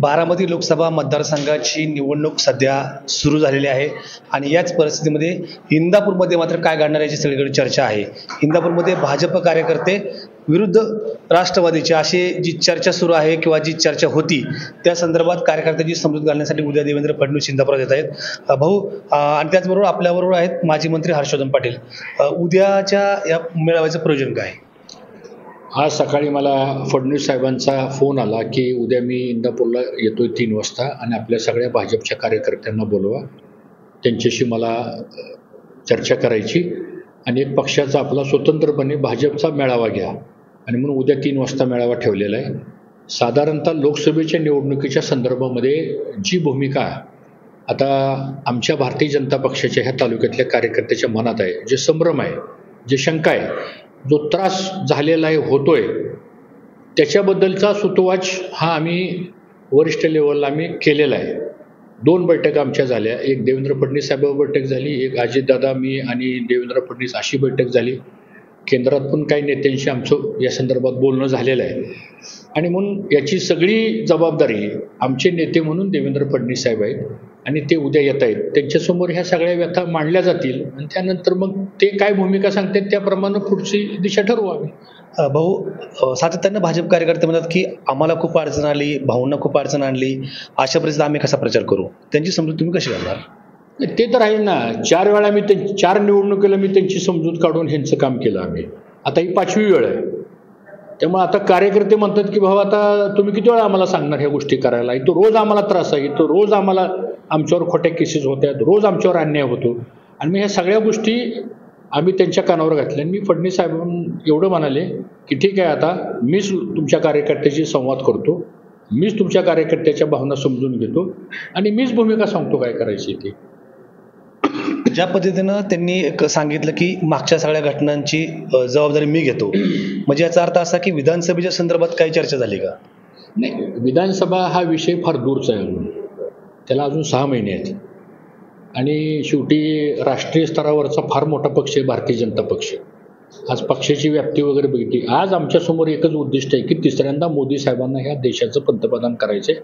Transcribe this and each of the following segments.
बारामती लोकसभा मतदारसंघाची निवडणूक सध्या सुरू झालेली आहे आणि याच परिस्थितीमध्ये इंदापूरमध्ये मात्र काय घडणार याची सगळीकडे चर्चा आहे. इंदापूरमध्ये भाजप कार्यकर्ते विरुद्ध राष्ट्रवादीची अशी जी चर्चा सुरू आहे किंवा जी चर्चा होती त्या संदर्भात कार्यकर्त्यांची समजूत घालण्यासाठी उद्या देवेंद्र फडणवीस इंदापुरात येत आहेत. भाऊ, आणि त्याचबरोबर आपल्याबरोबर आहेत माजी मंत्री हर्षवर्धन पाटील. उद्याच्या या मेळाव्याचं प्रयोजन काय? आज सकाळी मला फडणवीस साहेबांचा फोन आला की उद्या मी इंदापूरला येतोय 3 वाजता आणि आपल्या सगळ्या भाजपच्या कार्यकर्त्यांना बोलवा, त्यांच्याशी मला चर्चा करायची आणि एक पक्षाचा आपला स्वतंत्रपणे भाजपचा मेळावा घ्या आणि म्हणून उद्या 3 वाजता मेळावा ठेवलेला आहे. साधारणतः लोकसभेच्या निवडणुकीच्या संदर्भामध्ये जी भूमिका आता आमच्या भारतीय जनता पक्षाच्या ह्या तालुक्यातल्या कार्यकर्त्याच्या मनात आहे, जे संभ्रम आहे, जे शंका आहे, जो त्रास झालेला आहे होतोय, त्याच्याबद्दलचा सुतोवाच हा आम्ही वरिष्ठ लेवलला आम्ही केलेला आहे. 2 बैठका आमच्या झाल्या. एक देवेंद्र फडणवीस साहेबांवर बैठक झाली, एक अजितदादा, मी आणि देवेंद्र फडणवीस अशी बैठक झाली. केंद्रात पण काही नेत्यांशी आमचं या संदर्भात बोलणं झालेलं आहे आणि म्हणून याची सगळी जबाबदारी आमचे नेते म्हणून देवेंद्र फडणवीस साहेब आहेत आणि ते उद्या येत आहेत. त्यांच्यासमोर ह्या सगळ्या व्यथा मांडल्या जातील आणि त्यानंतर मग ते काय भूमिका सांगतात त्याप्रमाणे पुढची दिशा ठरवू आम्ही. भाऊ, सातत्यानं भाजप कार्यकर्ते म्हणतात की आम्हाला खूप अडचण आली, भाऊंना खूप अडचण आणली, अशा परिस्थितीत आम्ही कसा प्रचार करू? त्यांची समजूत तुम्ही कशी घालणार? ते तर आहे ना. 4 वेळा मी 4 निवडणुकीला मी त्यांची समजूत काढून ह्यांचं काम केलं आम्ही. आता ही 5वी वेळ आहे. त्यामुळे आता कार्यकर्ते म्हणतात की भाऊ आता तुम्ही किती वेळा आम्हाला सांगणार ह्या गोष्टी करायला? इथं रोज आम्हाला त्रास आहे, इथं रोज आम्हाला आमच्यावर खोट्या केसेस होत आहेत, रोज आमच्यावर अन्याय होतो आणि मी ह्या सगळ्या गोष्टी आम्ही त्यांच्या कानावर घातल्या. मी फडणवीस साहेबांना एवढं म्हणाले की ठीक आहे, आता मीच तुमच्या कार्यकर्त्याशी संवाद करतो, मीच तुमच्या कार्यकर्त्याच्या भावना समजून घेतो आणि मीच भूमिका सांगतो काय करायची ती. ज्या पद्धतीनं त्यांनी सांगितलं की मागच्या सगळ्या घटनांची जबाबदारी मी घेतो, म्हणजे याचा अर्थ असा की विधानसभेच्या संदर्भात काही चर्चा झाली का? नाही, विधानसभा हा विषय फार दूरचा आहे अजून, त्याला अजून 6 महिने आहेत आणि शेवटी राष्ट्रीय स्तरावरचा फार मोठा पक्ष आहे भारतीय जनता पक्ष. आज पक्षाची व्याप्ती वगैरे बघितली. आज आमच्यासमोर एकच उद्दिष्ट आहे की 3ऱ्यांदा मोदी साहेबांना ह्या देशाचं पंतप्रधान करायचे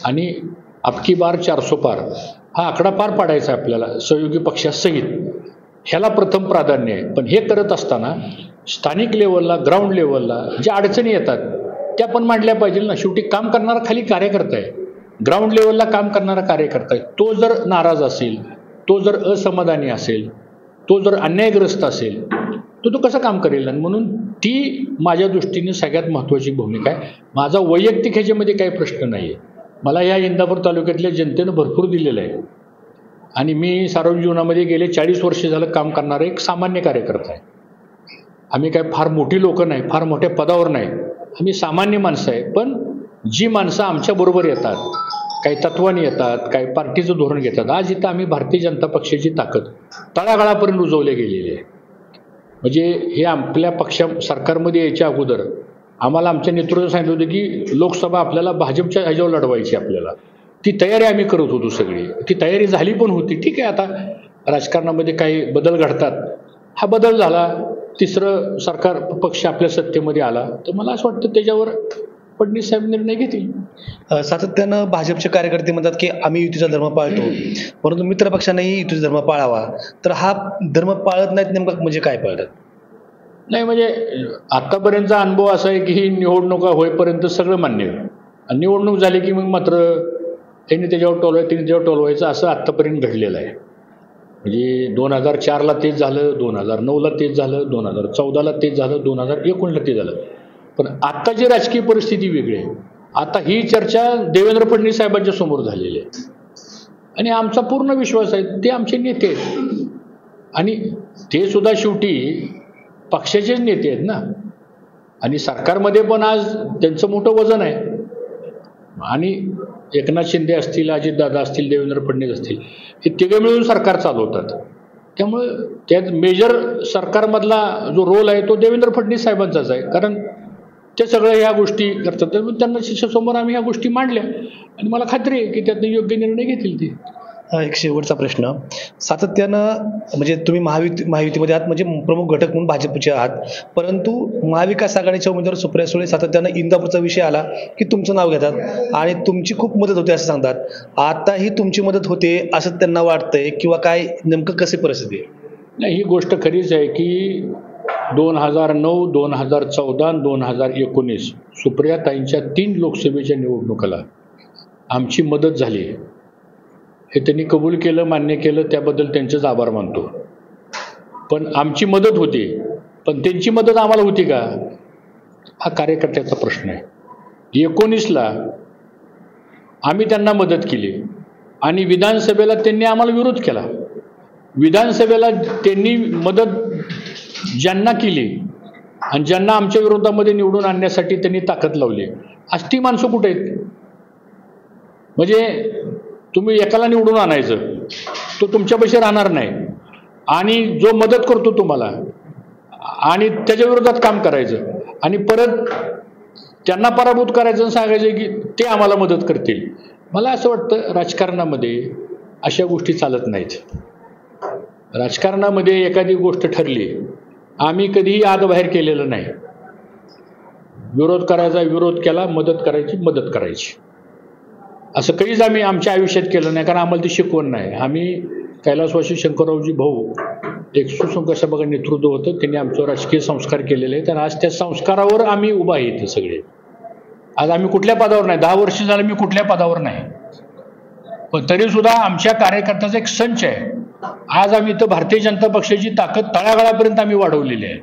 आणि अबकी बार 400 पार हा आकडा पार पाडायचा आहे आपल्याला सहयोगी पक्षासहित. ह्याला प्रथम प्राधान्य आहे. पण हे करत असताना स्थानिक लेवलला, ग्राउंड लेवलला ज्या अडचणी येतात त्या पण मांडल्या पाहिजे ना. शेवटी काम करणारा खाली कार्यकर्ता आहे, ग्राउंड लेवलला काम करणारा कार्यकर्ता आहे. तो जर नाराज असेल, तो जर असमाधानी असेल, तो जर अन्यायग्रस्त असेल तर तो कसं काम करेल? आणि म्हणून ती माझ्या दृष्टीने सगळ्यात महत्त्वाची भूमिका आहे. माझा वैयक्तिक ह्याच्यामध्ये काही प्रश्न नाही आहे. मला या इंदापूर तालुक्यातल्या जनतेनं भरपूर दिलेलं आहे आणि मी सार्वजनिक जीवनामध्ये गेले 40 वर्ष झालं काम करणारा एक सामान्य कार्यकर्ता आहे. आम्ही काय फार मोठी लोकं नाही, फार मोठ्या पदावर नाही, आम्ही सामान्य माणसं आहे. पण जी माणसं आमच्याबरोबर येतात, काही तत्वाने येतात, काही पार्टीचं धोरण घेतात. आज इथं आम्ही भारतीय जनता पक्षाची ताकद तळागाळापर्यंत रुजवली गेलेली आहे. म्हणजे हे आपल्या सरकारमध्ये यायच्या अगोदर आम्हाला आमच्या नेतृत्वाने सांगितलं होतं की लोकसभा आपल्याला भाजपच्या ह्याच्यावर लढवायची, आपल्याला ती तयारी आम्ही करत होतो सगळी. ती तयारी झाली पण होती. ठीक आहे, आता राजकारणामध्ये काही बदल घडतात, हा बदल झाला, 3रं सरकार पक्ष आपल्या सत्तेमध्ये आला, तर मला असं वाटतं त्याच्यावर फडणवीस साहेब निर्णय घेतील. सातत्यानं भाजपचे कार्यकर्ते म्हणतात की आम्ही युतीचा धर्म पाळतो, परंतु मित्र पक्षांनाही युतीचा धर्म पाळावा. तर हा धर्म पाळत नाहीत, नेमका म्हणजे काय पाळतात? नाही, म्हणजे आत्तापर्यंतचा अनुभव असा आहे की ही निवडणुका होईपर्यंत सगळं मान्य आहे आणि निवडणूक झाली की मग मात्र त्यांनी त्याच्यावर टोलवायचं असं आत्तापर्यंत घडलेलं आहे. म्हणजे 2004ला तेच झालं, 2009ला तेच झालं, 2014ला तेच झालं, 2019ला तेच झालं. पण आत्ताची राजकीय परिस्थिती वेगळी आहे. आता ही चर्चा देवेंद्र फडणवीस साहेबांच्या समोर झालेली आहे आणि आमचा पूर्ण विश्वास आहे ते आमचे नेते आहेत आणि ते सुद्धा शेवटी पक्षाचेच नेते आहेत ना. आणि सरकारमध्ये पण आज त्यांचं मोठं वजन आहे आणि एकनाथ शिंदे असतील, अजितदादा असतील, देवेंद्र फडणवीस असतील, हे तिघे मिळून सरकार चालवतात. त्यामुळे त्यात मेजर सरकारमधला जो रोल आहे तो देवेंद्र फडणवीस साहेबांचाच आहे, कारण ते सगळं ह्या गोष्टी करतात. त्यांना शिष्यासमोर आम्ही ह्या गोष्टी मांडल्या आणि मला खात्री आहे की त्यातनं योग्य निर्णय घेतील ते. एक शेवटचा प्रश्न. सातत्यानं म्हणजे तुम्ही महायुतीमध्ये आहात, म्हणजे प्रमुख घटक म्हणून भाजपचे आहात, परंतु महाविकास आघाडीच्या उमेदवार सुप्रिया सुळे सातत्यानं इंदापूरचा विषय आला की तुमचं नाव घेतात आणि तुमची खूप मदत होते असं सांगतात. आताही तुमची मदत होते असं त्यांना वाटतंय किंवा काय, नेमकं कशी परिस्थिती आहे? नाही, ही गोष्ट खरीच आहे की 2009, 2014 आणि 2019 सुप्रियाताईंच्या 3 लोकसभेच्या निवडणुकाला आमची मदत झाली. हे त्यांनी कबूल केलं, मान्य केलं, त्याबद्दल त्यांचेच आभार मानतो. पण आमची मदत होती, पण त्यांची मदत आम्हाला होती का, हा कार्यकर्त्याचा प्रश्न आहे. 19ला आम्ही त्यांना मदत केली आणि विधानसभेला त्यांनी आम्हाला विरोध केला. विधानसभेला त्यांनी मदत ज्यांना केली आणि ज्यांना आमच्या विरोधामध्ये निवडून आणण्यासाठी त्यांनी ताकद लावली, आज ती माणसं कुठे आहेत? म्हणजे तुम्ही एकाला निवडून आणायचं, तो तुमच्यापाशी राहणार नाही, आणि जो मदत करतो तुम्हाला आणि त्याच्या विरोधात काम करायचं आणि परत त्यांना पराभूत करायचं आणि सांगायचं की ते आम्हाला मदत करतील. मला असं वाटतं राजकारणामध्ये अशा गोष्टी चालत नाहीत. राजकारणामध्ये एखादी गोष्ट ठरली, आम्ही कधीही आत बाहेर केलेलं नाही. विरोध करायचा विरोध केला, मदत करायची मदत करायची, असं कधीच आम्ही आमच्या आयुष्यात केलं नाही, कारण आम्हाला ती शिकवण नाही. आम्ही कैलासवासी शंकररावजी भाऊ एक सुसंघर्ष बघा नेतृत्व होतं, त्यांनी आमच्यावर राजकीय संस्कार केलेले आहेत आणि आज त्या संस्कारावर आम्ही उभा आहे. सगळे आज आम्ही कुठल्या पदावर नाही, 10 वर्ष झालं मी कुठल्या पदावर नाही, पण तरी सुद्धा आमच्या कार्यकर्त्याचा एक संच आहे. आज आम्ही इथं भारतीय जनता पक्षाची ताकद तळागाळापर्यंत आम्ही वाढवलेली आहे.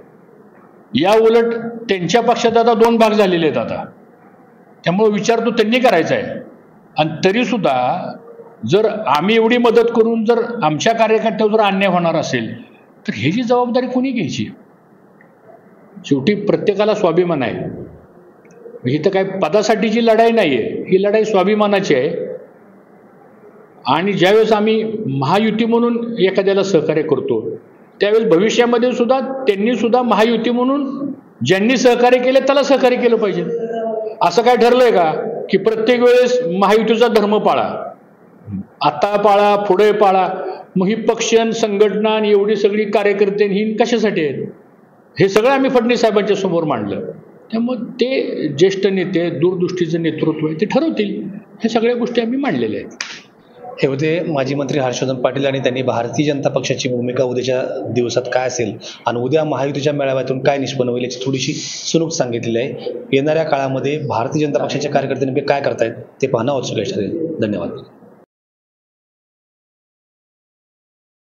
या उलट त्यांच्या पक्षात आता 2 भाग झालेले आहेत आता, त्यामुळे विचार तो त्यांनी करायचा आहे. आणि तरी सुद्धा जर आम्ही एवढी मदत करून जर आमच्या कार्यकर्त्यावर जर अन्याय होणार असेल तर ह्याची जबाबदारी कोणी घ्यायची? शेवटी प्रत्येकाला स्वाभिमान आहे. ही तर काय पदासाठीची लढाई नाही आहे, ही लढाई स्वाभिमानाची आहे. आणि ज्यावेळेस आम्ही महायुती म्हणून एखाद्याला सहकार्य करतो, त्यावेळेस भविष्यामध्ये सुद्धा त्यांनी सुद्धा महायुती म्हणून ज्यांनी सहकार्य केले त्याला सहकार्य केलं पाहिजे. असं काय ठरलंय का की प्रत्येक वेळेस महायुतीचा धर्म पाळा, आता पाळा, पुढे पाळा? मग ही पक्ष संघटना आणि एवढी सगळी कार्यकर्ते ही कशासाठी आहेत? हे सगळं आम्ही फडणवीस साहेबांच्या समोर मांडलं. त्यामुळे ते ज्येष्ठ नेते, दूरदृष्टीचं नेतृत्व आहे, ते ठरवतील. ह्या सगळ्या गोष्टी आम्ही मांडलेल्या आहेत. हे होते माजी मंत्री हर्षवर्धन पाटील आणि त्यांनी भारतीय जनता पक्षाची भूमिका उद्याच्या दिवसात काय असेल आणि उद्या महायुतीच्या मेळाव्यातून काय निष्पन्न होईल याची थोडीशी सुनूक सांगितलेली आहे. येणाऱ्या काळामध्ये भारतीय जनता पक्षाच्या कार्यकर्ते नेमके काय करतायत ते पाहणं औत्सुक्य ठरेल. धन्यवाद.